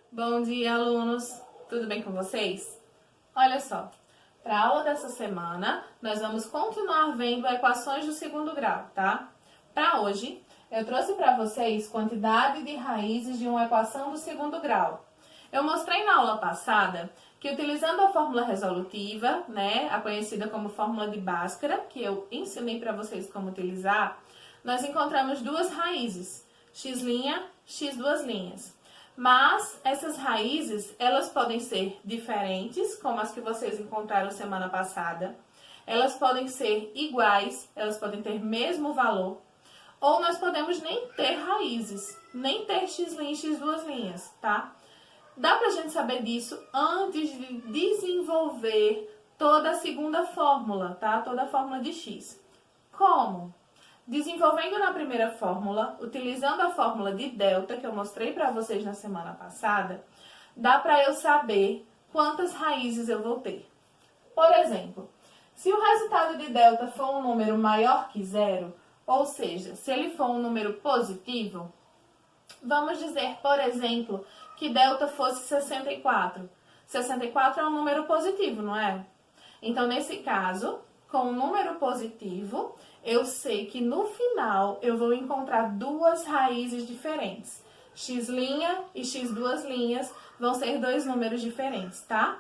Bom dia, alunos! Tudo bem com vocês? Olha só, para a aula dessa semana, nós vamos continuar vendo equações do segundo grau, tá? Para hoje, eu trouxe para vocês quantidade de raízes de uma equação do segundo grau. Eu mostrei na aula passada que utilizando a fórmula resolutiva, né, a conhecida como fórmula de Bhaskara, que eu ensinei para vocês como utilizar, nós encontramos duas raízes, x', x duas linhas. Mas essas raízes, elas podem ser diferentes, como as que vocês encontraram semana passada. Elas podem ser iguais, elas podem ter mesmo valor. Ou nós podemos nem ter raízes, nem ter x', x duas linhas, tá? Dá pra gente saber disso antes de desenvolver toda a segunda fórmula, tá? Toda a fórmula de x. Como? Desenvolvendo na primeira fórmula, utilizando a fórmula de delta, que eu mostrei para vocês na semana passada, dá para eu saber quantas raízes eu vou ter. Por exemplo, se o resultado de delta for um número maior que zero, ou seja, se ele for um número positivo, vamos dizer, por exemplo, que delta fosse 64. 64 é um número positivo, não é? Então, nesse caso, com um número positivo, eu sei que no final eu vou encontrar duas raízes diferentes. X' e x duas linhas vão ser dois números diferentes, tá?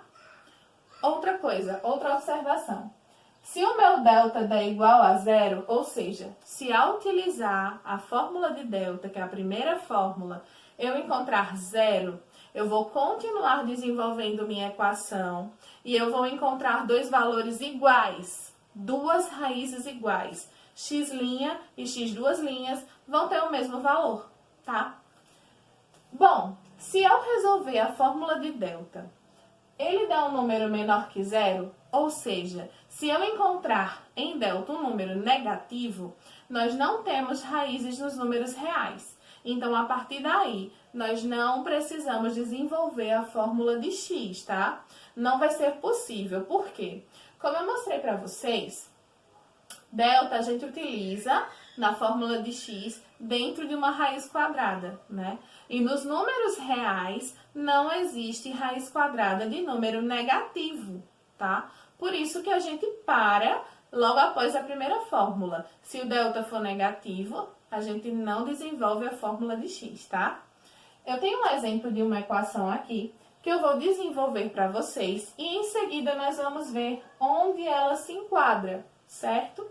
Outra coisa, outra observação. Se o meu delta der igual a zero, ou seja, se ao utilizar a fórmula de delta, que é a primeira fórmula, eu encontrar zero, eu vou continuar desenvolvendo minha equação e eu vou encontrar dois valores iguais, duas raízes iguais. X' e x duas linhas vão ter o mesmo valor, tá? Bom, se ao resolver a fórmula de delta, ele dá um número menor que zero, ou seja, se eu encontrar em delta um número negativo, nós não temos raízes nos números reais. Então, a partir daí, nós não precisamos desenvolver a fórmula de x, tá? Não vai ser possível. Por quê? Como eu mostrei para vocês, delta a gente utiliza na fórmula de x dentro de uma raiz quadrada, né? E nos números reais não existe raiz quadrada de número negativo, tá? Por isso que a gente para logo após a primeira fórmula. Se o delta for negativo, a gente não desenvolve a fórmula de x, tá? Eu tenho um exemplo de uma equação aqui que eu vou desenvolver para vocês e em seguida nós vamos ver onde ela se enquadra, certo?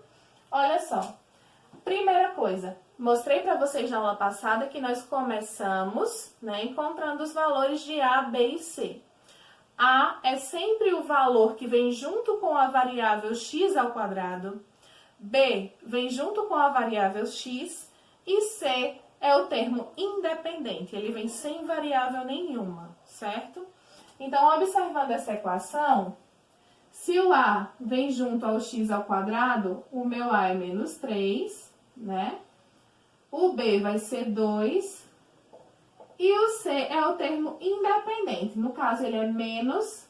Olha só, primeira coisa, mostrei para vocês na aula passada que nós começamos, né, encontrando os valores de A, B e C. A é sempre o valor que vem junto com a variável x ao quadrado, B vem junto com a variável x e C é o termo independente, ele vem sem variável nenhuma, certo? Então, observando essa equação, se o A vem junto ao x ao quadrado, o meu A é menos 3, né? O B vai ser 2 e o C é o termo independente, no caso ele é menos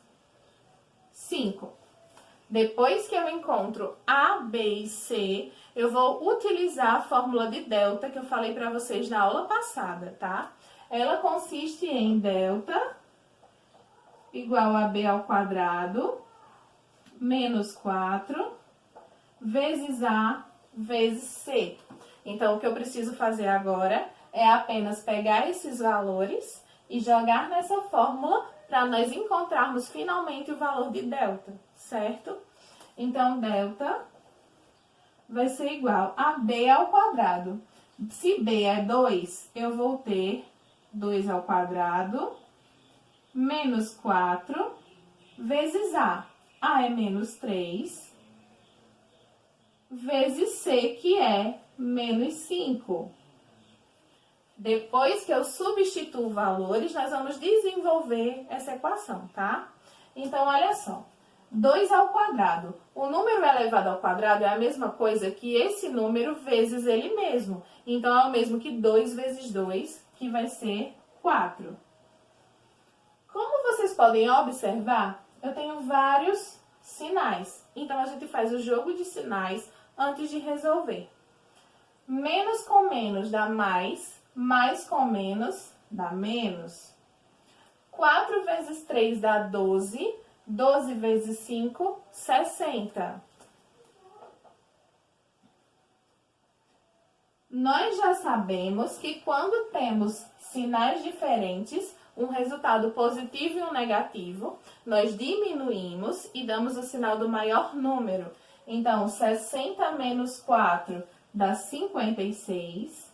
5. Depois que eu encontro A, B e C, eu vou utilizar a fórmula de delta que eu falei para vocês na aula passada, tá? Ela consiste em delta igual a B ao quadrado menos 4 vezes A vezes C. Então, o que eu preciso fazer agora é apenas pegar esses valores e jogar nessa fórmula para nós encontrarmos finalmente o valor de delta, certo? Então, delta vai ser igual a B ao quadrado. Se B é 2, eu vou ter 2 ao quadrado menos 4 vezes A. A é menos 3 vezes C, que é menos 5. Depois que eu substituo valores, nós vamos desenvolver essa equação, tá? Então, olha só. 2 ao quadrado. O número elevado ao quadrado é a mesma coisa que esse número vezes ele mesmo. Então, é o mesmo que 2 vezes 2, que vai ser 4. Como vocês podem observar, eu tenho vários sinais. Então, a gente faz o jogo de sinais antes de resolver. Menos com menos dá mais com menos dá menos. 4 vezes 3 dá 12. 12 vezes 5, 60. Nós já sabemos que quando temos sinais diferentes, um resultado positivo e um negativo, nós diminuímos e damos o sinal do maior número. Então, 60 menos 4 dá 56.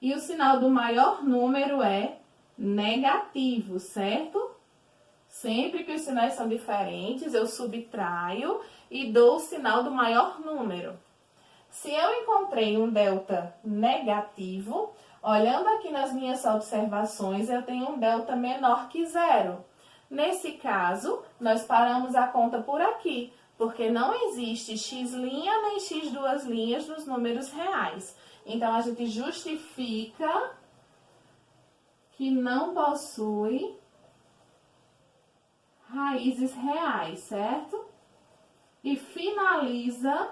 E o sinal do maior número é negativo, certo? Sempre que os sinais são diferentes, eu subtraio e dou o sinal do maior número. Se eu encontrei um delta negativo, olhando aqui nas minhas observações, eu tenho um delta menor que zero. Nesse caso, nós paramos a conta por aqui, porque não existe x' nem x2' nos números reais. Então, a gente justifica que não possui raízes reais, certo? E finaliza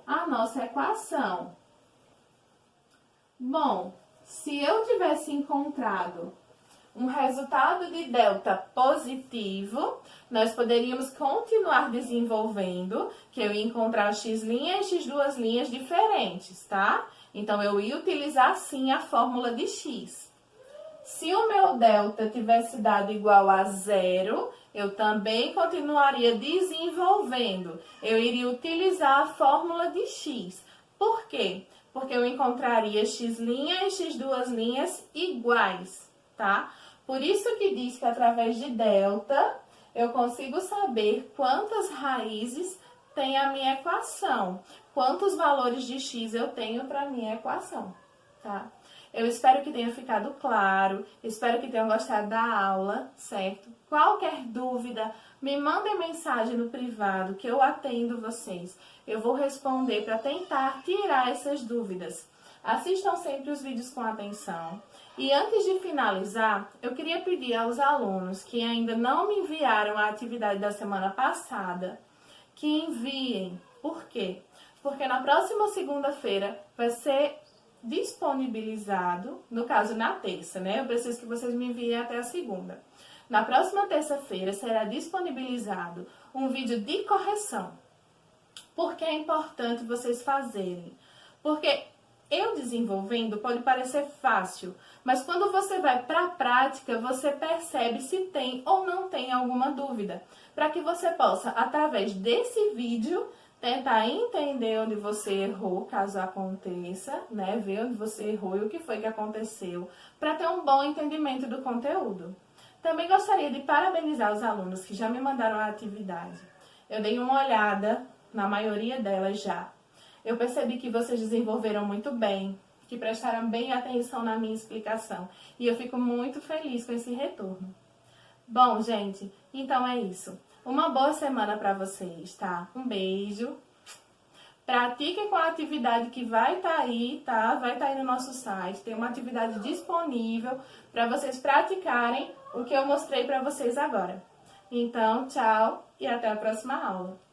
a nossa equação. Bom, se eu tivesse encontrado um resultado de delta positivo, nós poderíamos continuar desenvolvendo, que eu ia encontrar o x' e x2' diferentes, tá? Então, eu ia utilizar, sim, a fórmula de x. Se o meu delta tivesse dado igual a zero, eu também continuaria desenvolvendo. Eu iria utilizar a fórmula de x. Por quê? Porque eu encontraria x' e x2' iguais, tá? Por isso que diz que através de delta, eu consigo saber quantas raízes tem a minha equação. Quantos valores de x eu tenho para a minha equação, tá? Eu espero que tenha ficado claro, espero que tenham gostado da aula, certo? Qualquer dúvida, me mandem mensagem no privado que eu atendo vocês. Eu vou responder para tentar tirar essas dúvidas. Assistam sempre os vídeos com atenção. E antes de finalizar, eu queria pedir aos alunos que ainda não me enviaram a atividade da semana passada, que enviem. Por quê? Porque na próxima segunda-feira vai ser disponibilizado, no caso na terça, né? Eu preciso que vocês me enviem até a segunda. Na próxima terça-feira será disponibilizado um vídeo de correção. Por que é importante vocês fazerem? Porque eu desenvolvendo pode parecer fácil, mas quando você vai para a prática, você percebe se tem ou não tem alguma dúvida, para que você possa, através desse vídeo, tentar entender onde você errou, caso aconteça, né? Ver onde você errou e o que foi que aconteceu, para ter um bom entendimento do conteúdo. Também gostaria de parabenizar os alunos que já me mandaram a atividade. Eu dei uma olhada na maioria delas já. Eu percebi que vocês desenvolveram muito bem, que prestaram bem atenção na minha explicação. E eu fico muito feliz com esse retorno. Bom, gente, então é isso. Uma boa semana para vocês, tá? Um beijo. Pratiquem com a atividade que vai estar aí, tá? Vai estar aí no nosso site. Tem uma atividade disponível para vocês praticarem o que eu mostrei para vocês agora. Então, tchau e até a próxima aula.